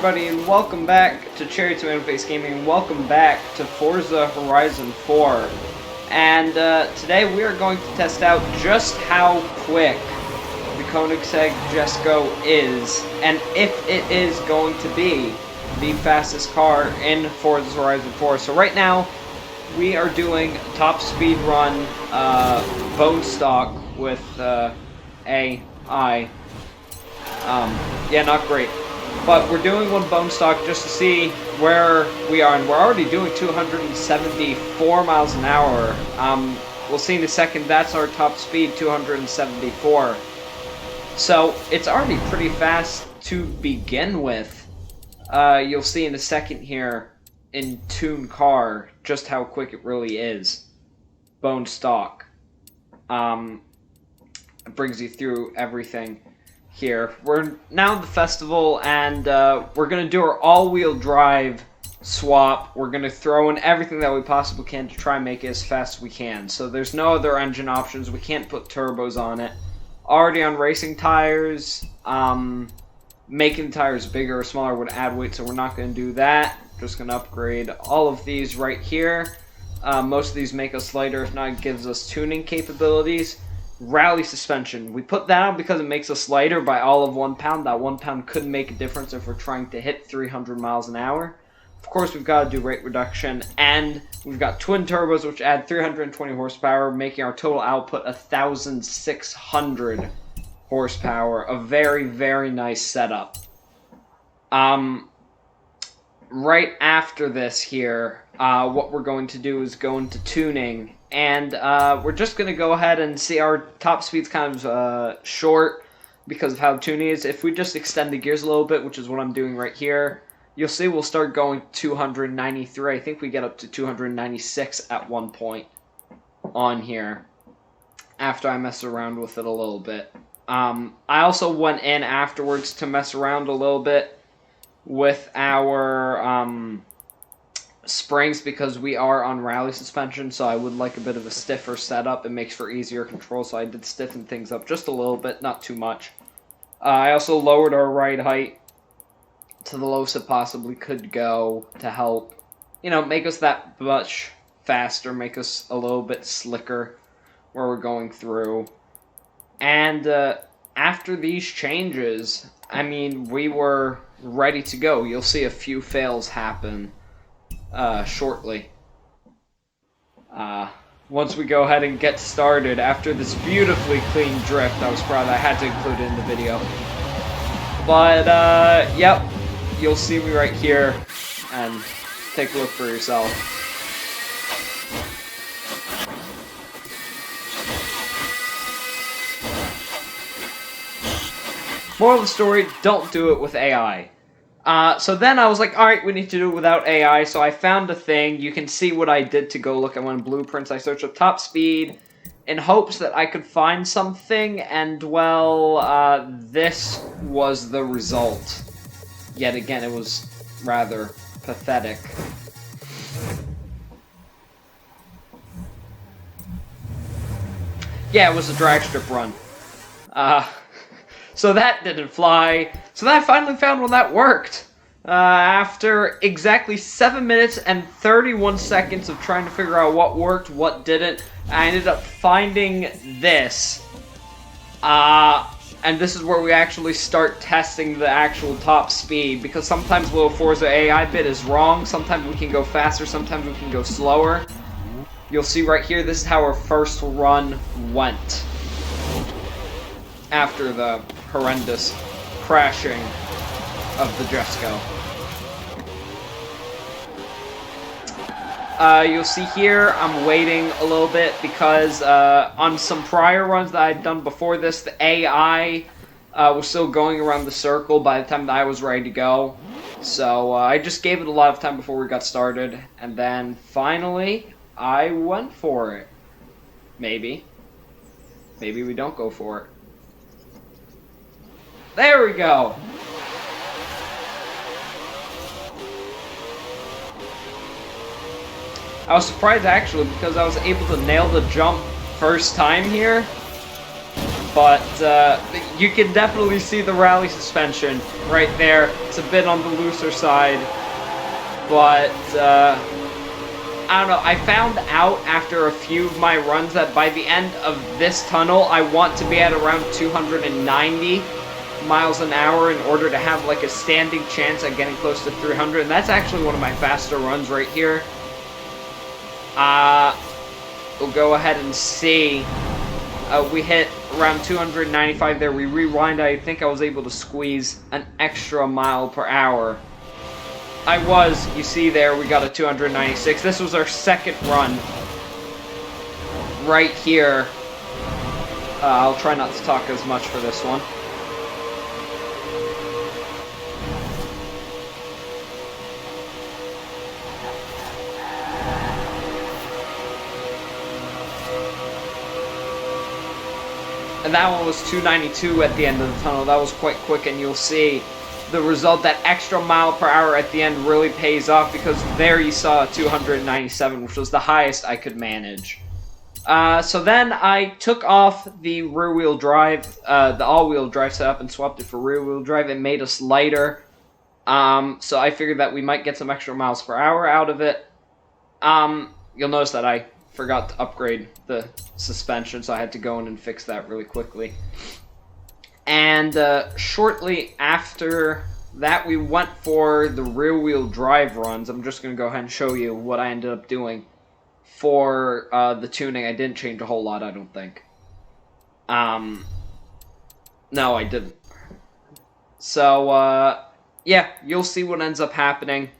everybody, and welcome back to Cherry Tomato Face Gaming. Welcome back to Forza Horizon 4. And today we are going to test out just how quick the Koenigsegg Jesko is, and if it is going to be the fastest car in Forza Horizon 4. So right now, we are doing top speed run bone stock with AI. Yeah, not great. But we're doing one bone stock just to see where we are, and we're already doing 274 miles an hour. We'll see in a second, that's our top speed, 274. So, it's already pretty fast to begin with. You'll see in a second here, in Tune Car, just how quick it really is. Bone stock. It brings you through everything. Here. We're now at the festival, and we're going to do our all-wheel drive swap. We're going to throw in everything that we possibly can to try and make it as fast as we can. So there's no other engine options. We can't put turbos on it. Already on racing tires. Making the tires bigger or smaller would add weight, so we're not going to do that. Just going to upgrade all of these right here. Most of these make us lighter. If not, it gives us tuning capabilities. Rally suspension. We put that on because it makes us lighter by all of 1 pound. That 1 pound could make a difference if we're trying to hit 300 miles an hour. Of course, we've got to do rate reduction, and we've got twin turbos, which add 320 horsepower, making our total output 1,600 horsepower. A very, very nice setup. Right after this here, what we're going to do is go into tuning. And we're just going to go ahead and see. Our top speed's kind of short because of how the tuning is. If we just extend the gears a little bit, which is what I'm doing right here, you'll see we'll start going 293. I think we get up to 296 at one point on here after I mess around with it a little bit. I also went in afterwards to mess around a little bit with our springs because we are on rally suspension, so I would like a bit of a stiffer setup. It makes for easier control, so I did stiffen things up just a little bit, not too much. I also lowered our ride height to the lowest it possibly could go to help, make us that much faster, make us a little bit slicker where we're going through. And after these changes, we were ready to go. You'll see a few fails happen shortly. Once we go ahead and get started after this beautifully clean drift. I was proud I had to include it in the video. But, yep, you'll see me right here, and take a look for yourself. Moral of the story, don't do it with AI. So then I was like, alright, we need to do it without AI, so I found a thing. You can see what I did to go look at one blueprints. I searched up top speed in hopes that I could find something, and well, this was the result. Yet again, it was rather pathetic. Yeah, it was a drag strip run. So that didn't fly. So then I finally found one that worked. After exactly 7 minutes and 31 seconds of trying to figure out what worked, what didn't, I ended up finding this. And this is where we actually start testing the actual top speed, because sometimes the little Forza AI bit is wrong. Sometimes we can go faster, sometimes we can go slower. You'll see right here, this is how our first run went after the horrendous crashing of the Jesko. You'll see here, I'm waiting a little bit because on some prior runs that I'd done before this, the AI was still going around the circle by the time that I was ready to go. So I just gave it a lot of time before we got started, and then finally I went for it. Maybe. Maybe we don't go for it. There we go! I was surprised actually because I was able to nail the jump first time here. But you can definitely see the rally suspension right there. It's a bit on the looser side, but I don't know. I found out after a few of my runs that by the end of this tunnel, I want to be at around 290 miles an hour in order to have like a standing chance at getting close to 300, and that's actually one of my faster runs right here. We'll go ahead and see. We hit around 295 there. We rewind. I think I was able to squeeze an extra mile per hour. You see there, we got a 296. This was our second run right here. I'll try not to talk as much for this one. And that one was 292 at the end of the tunnel. That was quite quick, and you'll see the result. That extra mile per hour at the end really pays off, because there you saw 297, which was the highest I could manage. So then I took off the rear-wheel drive, the all-wheel drive setup, and swapped it for rear-wheel drive. It made us lighter, so I figured that we might get some extra miles per hour out of it. You'll notice that I forgot to upgrade the suspension, so I had to go in and fix that really quickly. And shortly after that, we went for the rear-wheel drive runs. I'm just going to go ahead and show you what I ended up doing for the tuning. I didn't change a whole lot, I don't think. No, I didn't. So, yeah, you'll see what ends up happening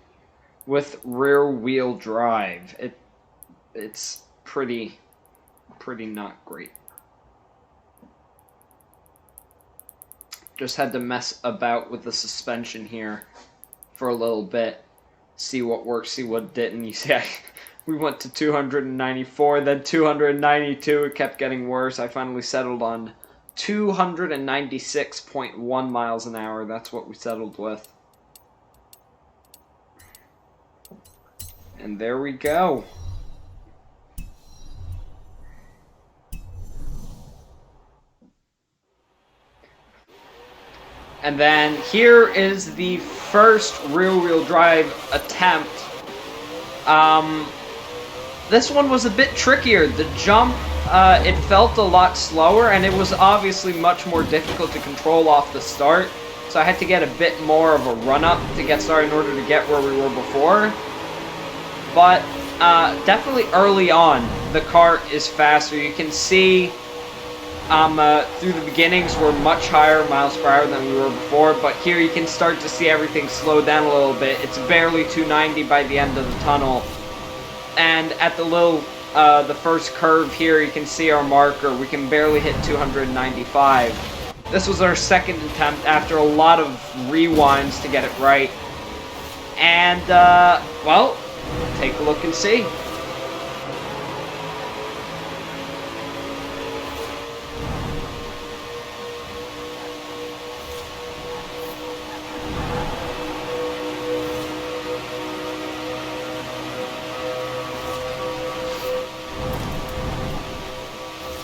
with rear-wheel drive. It's pretty not great. Just had to mess about with the suspension here for a little bit. See what worked, see what didn't. You see, we went to 294, then 292. It kept getting worse. I finally settled on 296.1 miles an hour. That's what we settled with. And there we go. And then here is the first rear-wheel drive attempt. This one was a bit trickier. The jump, it felt a lot slower, and it was obviously much more difficult to control off the start. So I had to get a bit more of a run-up to get started in order to get where we were before. But definitely early on, the car is faster. You can see through the beginnings, we're much higher miles per hour than we were before, but here you can start to see everything slow down a little bit. It's barely 290 by the end of the tunnel, and at the the first curve here, you can see our marker. We can barely hit 295. This was our second attempt after a lot of rewinds to get it right, and well, take a look and see.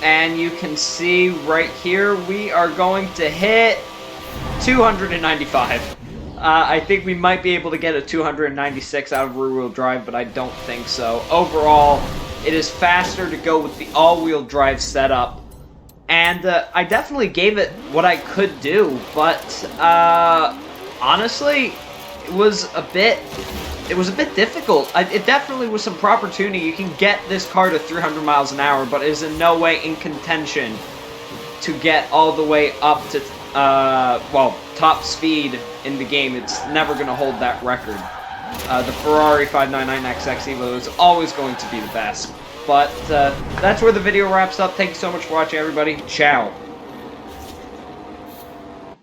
And you can see right here, we are going to hit 295. I think we might be able to get a 296 out of rear-wheel drive, but I don't think so. Overall, it is faster to go with the all-wheel drive setup. And I definitely gave it what I could do, but honestly, it was a bit difficult. It definitely was some proper tuning. You can get this car to 300 miles an hour, but it is in no way in contention to get all the way up to, well, top speed in the game. It's never going to hold that record. The Ferrari 599XX Evo is always going to be the best. But that's where the video wraps up. Thank you so much for watching, everybody. Ciao.